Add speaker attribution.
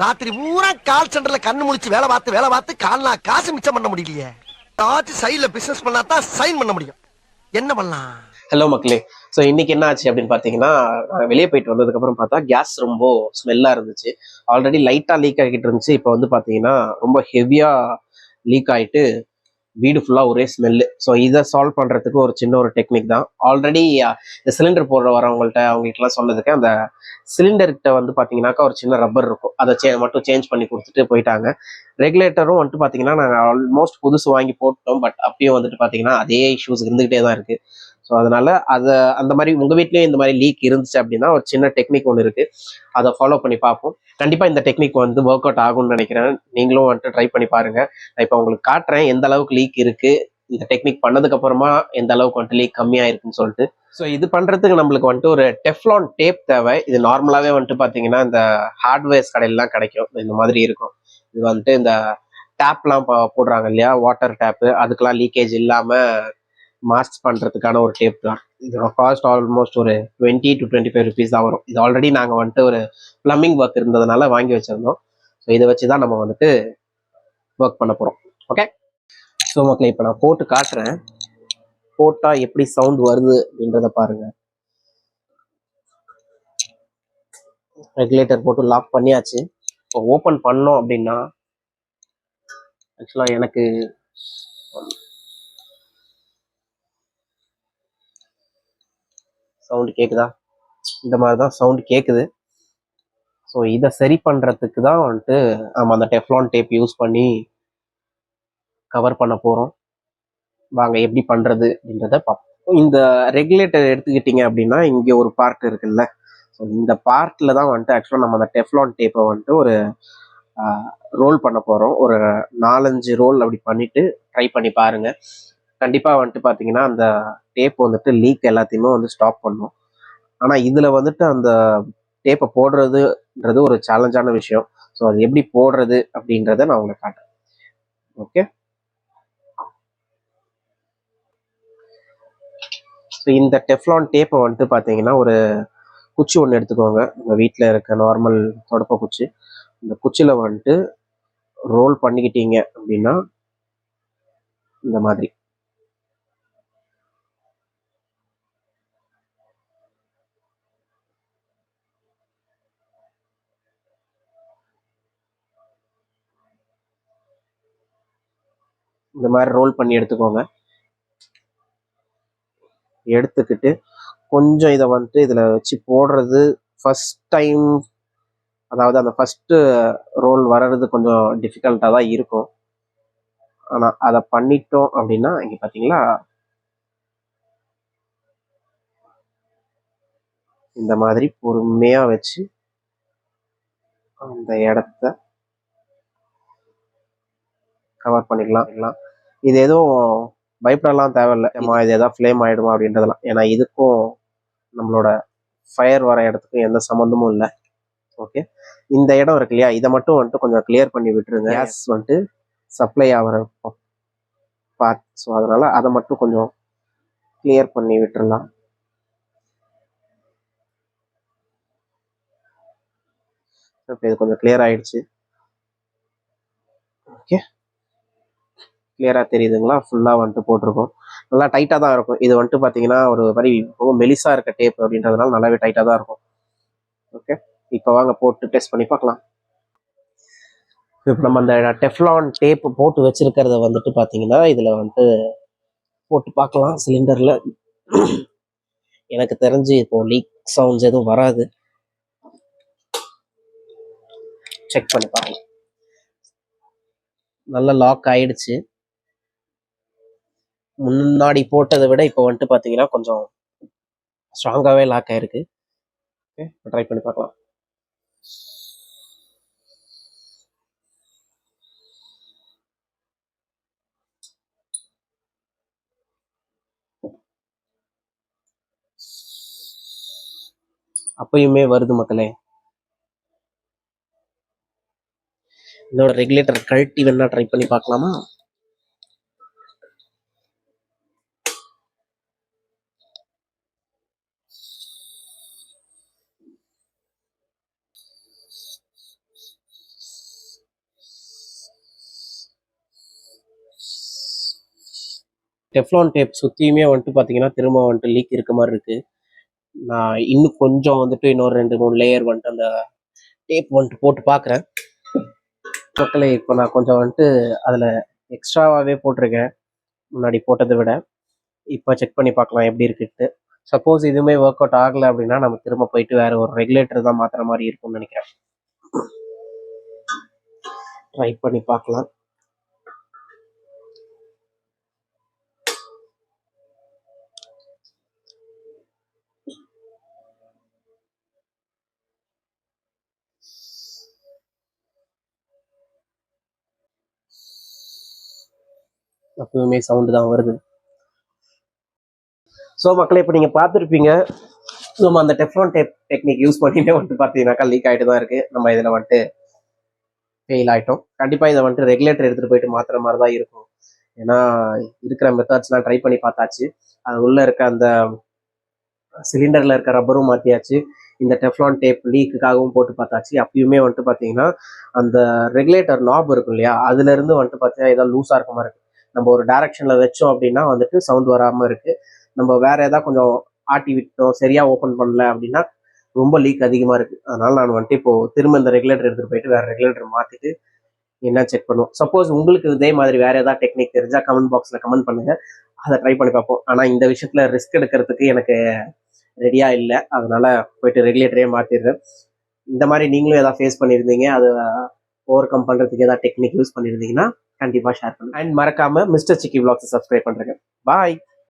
Speaker 1: ராத்திரி பூரா கால் சென்டர்ல கண்ணு முழிச்சு வேலை பார்த்து கால்னா காசு மிச்சம் பண்ண முடியலையே. ஏதாச்சும் சைடுல பிசினஸ் பண்ணா தான் சைன் பண்ண முடியும். என்ன பண்ணலாம்?
Speaker 2: ஹலோ மக்களே. ஸோ இன்னைக்கு என்ன ஆச்சு அப்படின்னு பார்த்தீங்கன்னா, வெளியே போயிட்டு வந்ததுக்கப்புறம் பார்த்தா கேஸ் ரொம்ப ஸ்மெல்லாக இருந்துச்சு. ஆல்ரெடி லைட்டாக லீக் ஆகிட்டு இருந்துச்சு. இப்போ வந்து பார்த்தீங்கன்னா ரொம்ப ஹெவியாக லீக் ஆகிட்டு வீடு ஃபுல்லாக ஒரே ஸ்மெல்லு. ஸோ இதை சால்வ் பண்ணுறதுக்கு ஒரு சின்ன ஒரு டெக்னிக் தான். ஆல்ரெடி இந்த சிலிண்டர் போடுற வரவங்கள்ட்ட அவங்களுக்குலாம் சொன்னதுக்கு, அந்த சிலிண்டர்கிட்ட வந்து பார்த்தீங்கன்னாக்கா ஒரு சின்ன ரப்பர் இருக்கும், அதை மட்டும் சேஞ்ச் பண்ணி கொடுத்துட்டு போயிட்டாங்க. ரெகுலேட்டரும் வந்துட்டு பார்த்தீங்கன்னா நாங்கள் ஆல்மோஸ்ட் புதுசு வாங்கி போட்டோம். பட் அப்பயும் வந்துட்டு பார்த்தீங்கன்னா அதே இஷ்யூஸ் இருந்துகிட்டே தான் இருக்குது. ஸோ அதனால அதை அந்த மாதிரி உங்கள் வீட்லேயும் இந்த மாதிரி லீக் இருந்துச்சு அப்படின்னா ஒரு சின்ன டெக்னிக் ஒன்று இருக்குது, அதை ஃபாலோ பண்ணி பார்ப்போம். கண்டிப்பாக இந்த டெக்னிக் வந்து ஒர்க் அவுட் ஆகும்னு நினைக்கிறேன். நீங்களும் வந்துட்டு ட்ரை பண்ணி பாருங்கள். நான் இப்போ உங்களுக்கு காட்டுறேன் எந்த அளவுக்கு லீக் இருக்குது, இந்த டெக்னிக் பண்ணதுக்கு அப்புறமா எந்த அளவுக்கு வந்துட்டு லீக் கம்மியாக இருக்குன்னு சொல்லிட்டு. ஸோ இது பண்ணுறதுக்கு நம்மளுக்கு வந்துட்டு ஒரு டெஃப்லான் டேப் தேவை. இது நார்மலாகவே வந்துட்டு பார்த்தீங்கன்னா இந்த ஹார்ட்வேர்ஸ் கடையிலாம் கிடைக்கும், இந்த மாதிரி இருக்கும். இது வந்துட்டு இந்த டேப்லாம் போடுறாங்க இல்லையா, வாட்டர் டேப்பு, அதுக்கெல்லாம் லீக்கேஜ் இல்லாமல் மாஸ்க் பண்ணுறதுக்கான ஒரு டேப் தான். இதோட காஸ்ட் ஆல்மோஸ்ட் ஒரு 20 to 25 ருபீஸ் தான் வரும். இது ஆல்ரெடி நாங்கள் வந்துட்டு ஒரு ப்ளம்பிங் ஒர்க் இருந்ததுனால வாங்கி வச்சுருந்தோம். ஸோ இதை வச்சு தான் நம்ம வந்துட்டு ஒர்க் பண்ண போகிறோம். ஓகே, ஸோ மக்களே இப்போ நான் போட்டு காட்டுறேன், போட்டால் எப்படி சவுண்ட் வருது அப்படின்றத பாருங்கள். ரெகுலேட்டர் போட்டு லாக் பண்ணியாச்சு. இப்போ ஓப்பன் பண்ணோம் அப்படின்னா ஆக்சுவலாக எனக்கு சவுண்டு கேட்குதா, இந்த மாதிரி தான் சவுண்டு கேட்குது. ஸோ இதை சரி பண்ணுறதுக்கு தான் வந்துட்டு நம்ம அந்த டெஃப்லான் டேப் யூஸ் பண்ணி கவர் பண்ண போகிறோம். வாங்க எப்படி பண்ணுறது அப்படின்றத பார்ப்போம். இந்த ரெகுலேட்டர் எடுத்துக்கிட்டிங்க அப்படின்னா இங்கே ஒரு பார்ட் இருக்குல்ல, ஸோ இந்த பார்ட்டில் தான் வந்துட்டு ஆக்சுவலாக நம்ம அந்த டெஃப்லான் டேப்பை வந்துட்டு ஒரு ரோல் பண்ண போகிறோம். ஒரு 4-5 ரோல் அப்படி பண்ணிவிட்டு ட்ரை பண்ணி பாருங்கள். கண்டிப்பாக வந்துட்டு பார்த்தீங்கன்னா அந்த டேப் வந்துட்டு லீக் எல்லாத்தையுமே வந்து ஸ்டாப் பண்ணும். ஆனால் இதில் வந்துட்டு அந்த டேப்பை போடுறதுன்றது ஒரு சேலஞ்சான விஷயம். ஸோ அது எப்படி போடுறது அப்படின்றத நான் உங்களுக்கு காட்டுறேன். ஓகே, ஸோ இந்த டெஃப்லான் டேப்பை வந்துட்டு பார்த்தீங்கன்னா ஒரு குச்சி ஒன்று எடுத்துக்கோங்க. உங்கள் வீட்டில் இருக்க நார்மல் தொடப்ப குச்சி. இந்த குச்சியில் வந்துட்டு ரோல் பண்ணிக்கிட்டீங்க அப்படின்னா இந்த மாதிரி ரோல் பண்ணி எடுத்துக்கோங்க. எடுத்துக்கிட்டு கொஞ்சம் இதை வந்துட்டு இதில் வச்சு போடுறது ஃபஸ்ட் டைம், அதாவது அந்த ஃபஸ்ட்டு ரோல் வர்றது கொஞ்சம் டிஃபிகல்ட்டாக தான் இருக்கும். ஆனால் அதை பண்ணிட்டோம் அப்படின்னா இங்கே பார்த்தீங்களா இந்த மாதிரி பொறுமையாக வச்சு அந்த இடத்த கவர் பண்ணிக்கலாம். இது எதுவும் பயப்படலாம் தேவையில்லை, இது எதாவது ஃப்ளேம் ஆகிடுமா அப்படின்றதெல்லாம். ஏன்னா இதுக்கும் நம்மளோட ஃபயர் வர இடத்துக்கும் எந்த சம்மந்தமும் இல்லை. ஓகே, இந்த இடம் இருக்கு இல்லையா, இதை மட்டும் வந்துட்டு கொஞ்சம் கிளியர் பண்ணி விட்டுருங்க. கேஸ் வந்துட்டு சப்ளை ஆகிற பார்ட், ஸோ அதனால் அதை மட்டும் கொஞ்சம் கிளியர் பண்ணி விட்டுருலாம். இப்போ இது கொஞ்சம் கிளியர் ஆகிடுச்சு. ஓகே, கிளியராக தெரியுதுங்களா, ஃபுல்லாக வந்துட்டு போட்டிருக்கோம். நல்லா டைட்டாக தான் இருக்கும். இது வந்துட்டு பார்த்தீங்கன்னா ஒரு மாதிரி ரொம்ப மெலிசாக இருக்க டேப் அப்படின்றதுனால நல்லாவே டைட்டாக தான் இருக்கும். ஓகே, இப்போ வாங்க போட்டு டெஸ்ட் பண்ணி பார்க்கலாம். இப்போ நம்ம அந்த டெஃப்லான் டேப் போட்டு வச்சிருக்கிறத வந்துட்டு பார்த்தீங்கன்னா இதில் வந்துட்டு போட்டு பார்க்கலாம் சிலிண்டரில். எனக்கு தெரிஞ்சு இப்போ லீக் சவுண்ட்ஸ் எதுவும் வராது. செக் பண்ணி பார்க்கலாம். நல்லா லாக் ஆயிடுச்சு. முன்னாடி போட்டதை விட இப்போ வந்துட்டு பார்த்தீங்கன்னா கொஞ்சம் ஸ்ட்ராங்காகவே லாக் ஆயிருக்கு. ஓகே, ட்ரை பண்ணி பார்க்கலாம். அப்பயுமே வருது மக்களே. இதோட ரெகுலேட்டர் கழட்டி வேணா ட்ரை பண்ணி பார்க்கலாமா? டெஃப்லான் டேப் சுற்றியுமே வந்துட்டு பார்த்தீங்கன்னா திரும்ப வந்துட்டு லீக் இருக்க மாதிரி இருக்கு. நான் இன்னும் கொஞ்சம் வந்துட்டு இன்னொரு 2-3 லேயர் வந்துட்டு அந்த டேப் வந்துட்டு போட்டு பார்க்குறேன். மக்களே, இப்போ நான் கொஞ்சம் வந்துட்டு அதில் எக்ஸ்ட்ராவாகவே போட்டிருக்கேன் முன்னாடி போட்டதை விட. இப்போ செக் பண்ணி பார்க்கலாம் எப்படி இருக்குன்ட்டு. சப்போஸ் இதுவுமே ஒர்க் அவுட் ஆகலை அப்படின்னா நம்ம திரும்ப போயிட்டு வேற ஒரு ரெகுலேட்டர் தான் மாற்றுற மாதிரி இருக்கும்னு நினைக்கிறேன். ட்ரை பண்ணி பார்க்கலாம். அப்பவுமே சவுண்டு தான் வருது. ஸோ மக்களை, இப்போ நீங்கள் பார்த்துருப்பீங்க, நம்ம அந்த டெஃப்லான் டேப் டெக்னிக் யூஸ் பண்ணிட்டு வந்துட்டு பார்த்தீங்கன்னாக்கா லீக் ஆகிட்டு தான் இருக்குது. நம்ம இதில் வந்துட்டு ஃபெயில் ஆகிட்டோம். கண்டிப்பாக இதை வந்துட்டு ரெகுலேட்டர் எடுத்துகிட்டு போயிட்டு மாற்றுற மாதிரி தான் இருக்கும். ஏன்னா இருக்கிற மெத்தட்ஸ்லாம் ட்ரை பண்ணி பார்த்தாச்சு. அது உள்ளே இருக்க அந்த சிலிண்டரில் இருக்க ரப்பரும் மாற்றியாச்சு. இந்த டெஃப்லான் டேப் லீக்குக்காகவும் போட்டு பார்த்தாச்சு. அப்பயுமே வந்துட்டு பார்த்தீங்கன்னா அந்த ரெகுலேட்டர் நாப் இருக்கும் இல்லையா, அதுலேருந்து வந்துட்டு பார்த்தீங்கன்னா ஏதாவது லூஸாக இருக்க மாதிரி இருக்குது. நம்ம ஒரு டைரக்ஷனில் வச்சோம் அப்படின்னா வந்துட்டு சவுண்ட் வராமல் இருக்குது. நம்ம வேற ஏதாவது கொஞ்சம் ஆட்டி விட்டோம், சரியாக ஓப்பன் பண்ணல அப்படின்னா ரொம்ப லீக் அதிகமாக இருக்குது. அதனால் நான் வந்துட்டு இப்போது திரும்ப இந்த ரெகுலேட்டர் எடுத்துகிட்டு போயிட்டு வேறு ரெகுலேட்டர் மாற்றிட்டு என்ன செக் பண்ணுவோம். சப்போஸ் உங்களுக்கு இதே மாதிரி வேறு ஏதாவது டெக்னிக் தெரிஞ்சால் கமெண்ட் பாக்ஸில் கமெண்ட் பண்ணுங்கள், அதை ட்ரை பண்ணி பார்ப்போம். ஆனால் இந்த விஷயத்தில் ரிஸ்க் எடுக்கிறதுக்கு எனக்கு ரெடியாக இல்லை. அதனால் போயிட்டு ரெகுலேட்டரே மாற்றிடுறேன். இந்த மாதிரி நீங்களும் எதாவது ஃபேஸ் பண்ணியிருந்தீங்க, அதை ஓவர் கம் பண்ணுறதுக்கு ஏதாவது டெக்னிக் யூஸ் பண்ணியிருந்தீங்கன்னா கண்டிப்பாக ஷேர் பண்ணுங்கள். அண்ட் மறக்காமல் மிஸ்டர் சிக்கி விளாக்ஸை சப்ஸ்கிரைப் பண்ணுறேங்க. பாய்.